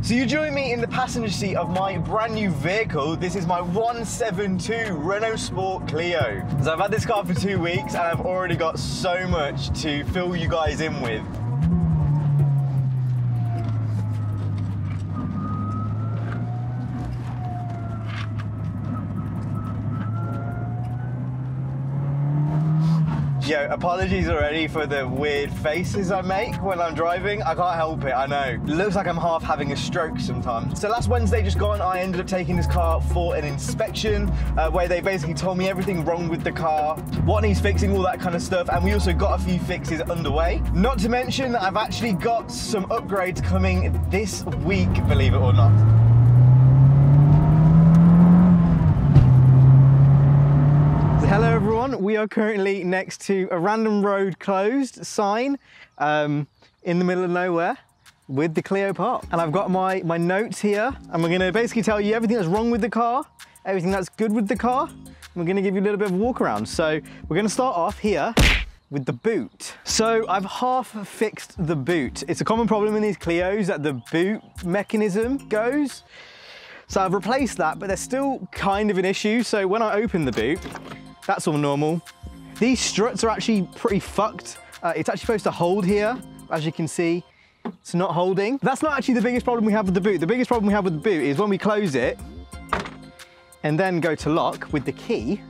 So you join me in the passenger seat of my brand new vehicle. This is my 172 Renault Sport Clio. So I've had this car for 2 weeks and I've already got so much to fill you guys in with. Yo, apologies already for the weird faces I make when I'm driving. I can't help it, I know. It looks like I'm half having a stroke sometimes. So last Wednesday just gone, I ended up taking this car for an inspection where they basically told me everything wrong with the car, what needs fixing, all that kind of stuff. And we also got a few fixes underway. Not to mention that I've actually got some upgrades coming this week, believe it or not. Hello everyone, we are currently next to a random road closed sign in the middle of nowhere with the Clio park. And I've got my notes here and we're gonna basically tell you everything that's wrong with the car, everything that's good with the car. And we're gonna give you a little bit of a walk around. So we're gonna start off here with the boot. So I've half fixed the boot. It's a common problem in these Clios that the boot mechanism goes. So I've replaced that, but there's still kind of an issue. So when I open the boot, that's all normal. These struts are actually pretty fucked. It's actually supposed to hold here. As you can see, it's not holding. That's not actually the biggest problem we have with the boot. The biggest problem we have with the boot is when we close it and then go to lock with the key,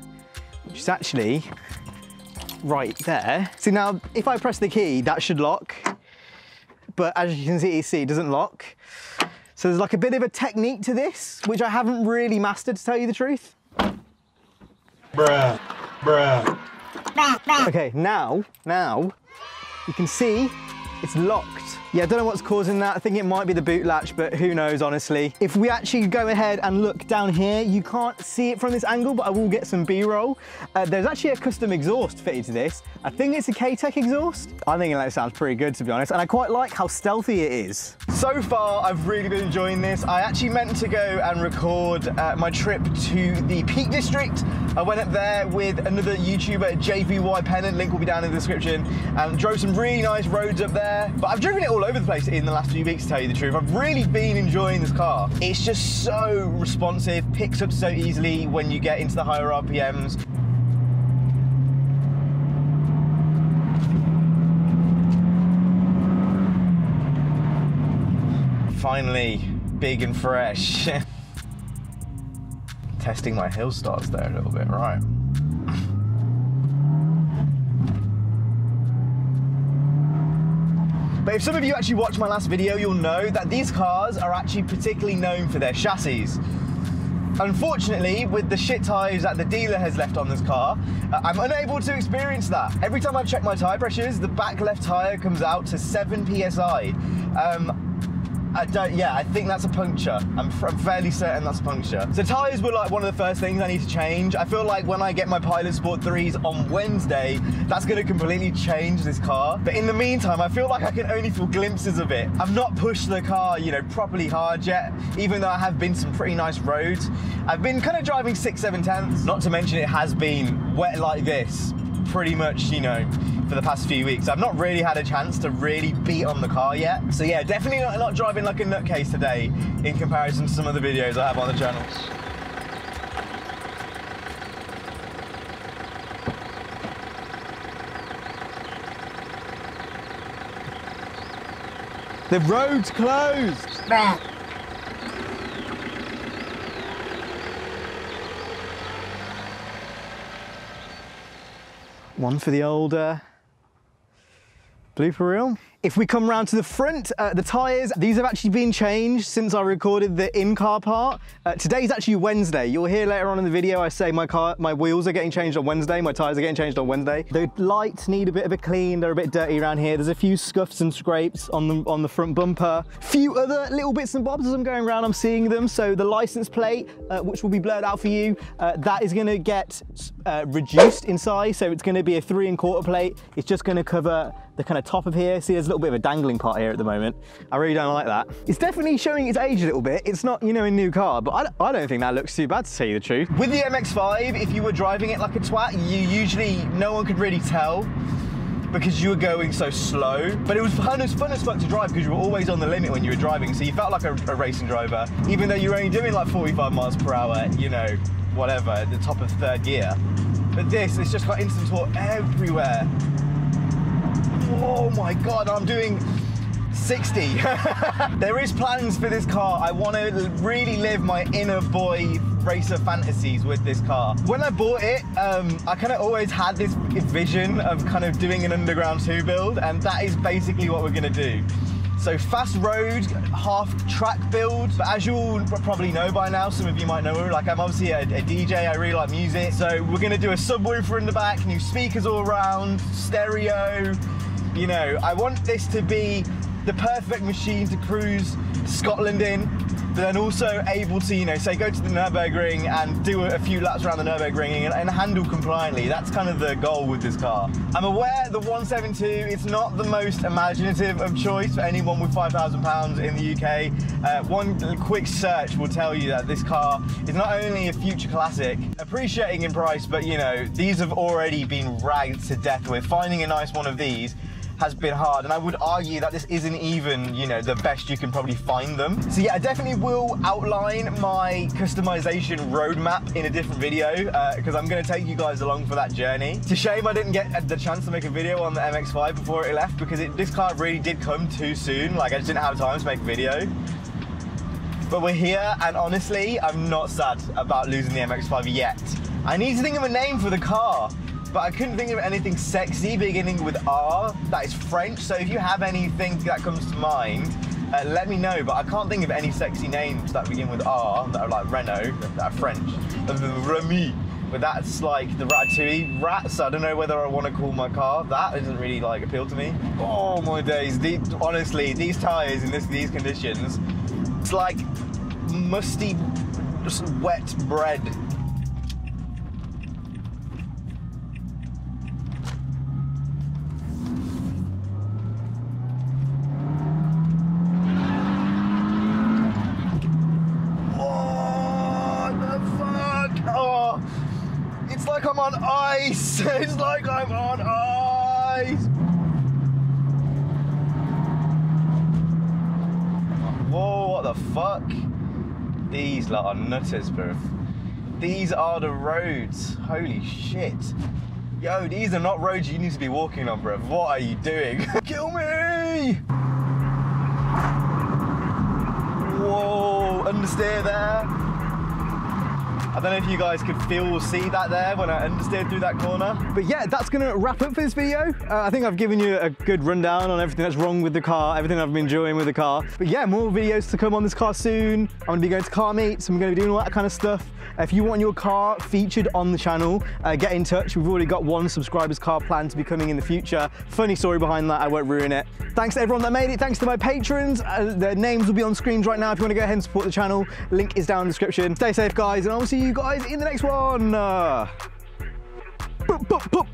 which is actually right there. See now, if I press the key, that should lock. But as you can see, it doesn't lock. So there's like a bit of a technique to this, which I haven't really mastered, to tell you the truth. Bruh, bruh. Okay, now you can see it's locked. Yeah, I don't know what's causing that. I think it might be the boot latch, but who knows, honestly. If we actually go ahead and look down here, you can't see it from this angle, but I will get some B-roll. There's actually a custom exhaust fitted to this. I think it's a K-Tech exhaust. I think that sounds pretty good, to be honest, and I quite like how stealthy it is. So far, I've really been enjoying this. I actually meant to go and record my trip to the Peak District. I went up there with another YouTuber, JVY Pennant, link will be down in the description, and drove some really nice roads up there. But I've driven it all over the place in the last few weeks, to tell you the truth. I've really been enjoying this car. It's just so responsive, picks up so easily when you get into the higher RPMs. Finally, big and fresh. Testing my hill starts there a little bit, right? But if some of you actually watched my last video, you'll know that these cars are actually particularly known for their chassis. Unfortunately, with the shit tyres that the dealer has left on this car, I'm unable to experience that. Every time I check my tyre pressures, the back left tyre comes out to 7 PSI. I think that's a puncture. I'm fairly certain that's a puncture. So tyres were like one of the first things I need to change. I feel like when I get my Pilot Sport 3s on Wednesday, that's gonna completely change this car. But in the meantime, I feel like I can only feel glimpses of it. I've not pushed the car, you know, properly hard yet, even though I have been some pretty nice roads. I've been kind of driving 6/7/10, not to mention it has been wet like this pretty much, you know, for the past few weeks. I've not really had a chance to really beat on the car yet. So yeah, definitely not driving like a nutcase today in comparison to some of the videos I have on the channel. The road's closed. One for the old blooper reel. If we come round to the front, the tyres, these have actually been changed since I recorded the in-car part. Today's actually Wednesday. You'll hear later on in the video I say my wheels are getting changed on Wednesday, my tyres are getting changed on Wednesday. The lights need a bit of a clean, they're a bit dirty around here. There's a few scuffs and scrapes on the front bumper. Few other little bits and bobs as I'm going around, I'm seeing them. So the license plate, which will be blurred out for you, that is gonna get reduced in size. So it's gonna be a 3 1/4 plate. It's just gonna cover the kind of top of here. See, there's a little bit of a dangling part here at the moment. I really don't like that. It's definitely showing its age a little bit. It's not, you know, a new car, but I don't think that looks too bad, to tell you the truth. With the MX-5, if you were driving it like a twat, no one could really tell. because you were going so slow. But it was fun as fuck to drive because you were always on the limit when you were driving. So you felt like a racing driver, even though you were only doing like 45 miles per hour, you know, whatever, at the top of third gear. But this, it's just got instant torque everywhere. Oh my God, I'm doing 60. There is plans for this car. I want to really live my inner boy racer fantasies with this car. When I bought it, I kind of always had this vision of kind of doing an underground 2 build, and that is basically what we're going to do. So fast road, half track build, but as you all probably know by now, some of you might know, like I'm obviously a DJ, I really like music, so we're going to do a subwoofer in the back, new speakers all around, stereo, you know, I want this to be the perfect machine to cruise Scotland in, but then also able to, you know, say go to the Nürburgring and do a few laps around the Nürburgring and handle compliantly. That's kind of the goal with this car. I'm aware the 172, it's not the most imaginative of choice for anyone with £5,000 in the UK. One quick search will tell you that this car is not only a future classic, appreciating in price, but you know, these have already been ragged to death with. Finding a nice one of these has been hard, and I would argue that this isn't even, you know, the best you can probably find them. So yeah, I definitely will outline my customization roadmap in a different video because I'm going to take you guys along for that journey. It's a shame I didn't get the chance to make a video on the MX-5 before it left because this car really did come too soon. Like I just didn't have time to make a video. But we're here, and honestly, I'm not sad about losing the MX-5 yet. I need to think of a name for the car, but I couldn't think of anything sexy beginning with R that is French. So if you have anything that comes to mind, let me know. But I can't think of any sexy names that begin with R that are like Renault, that are French. Remy, but that's like the Ratatouille rat. So I don't know whether I want to call my car that. It doesn't really like appeal to me. Oh my days! Honestly, these tires in these conditions, it's like musty, just wet bread. It's like I'm on ice. It's like I'm on ice. Whoa, what the fuck? These lot are nutters, bro. These are the roads. Holy shit. Yo, these are not roads you need to be walking on, bro. What are you doing? Kill me! Whoa, understeer there. I don't know if you guys could feel or see that there when I understeered through that corner. But yeah, that's gonna wrap up for this video. I think I've given you a good rundown on everything that's wrong with the car, everything I've been enjoying with the car. But yeah, more videos to come on this car soon. I'm gonna be going to car meets, I'm gonna be doing all that kind of stuff. If you want your car featured on the channel, get in touch. We've already got one subscriber's car planned to be coming in the future. Funny story behind that, I won't ruin it. Thanks to everyone that made it. Thanks to my patrons. Their names will be on screens right now if you want to go ahead and support the channel. Link is down in the description. Stay safe, guys, and I'll see you guys in the next one. Boop, boop, boop.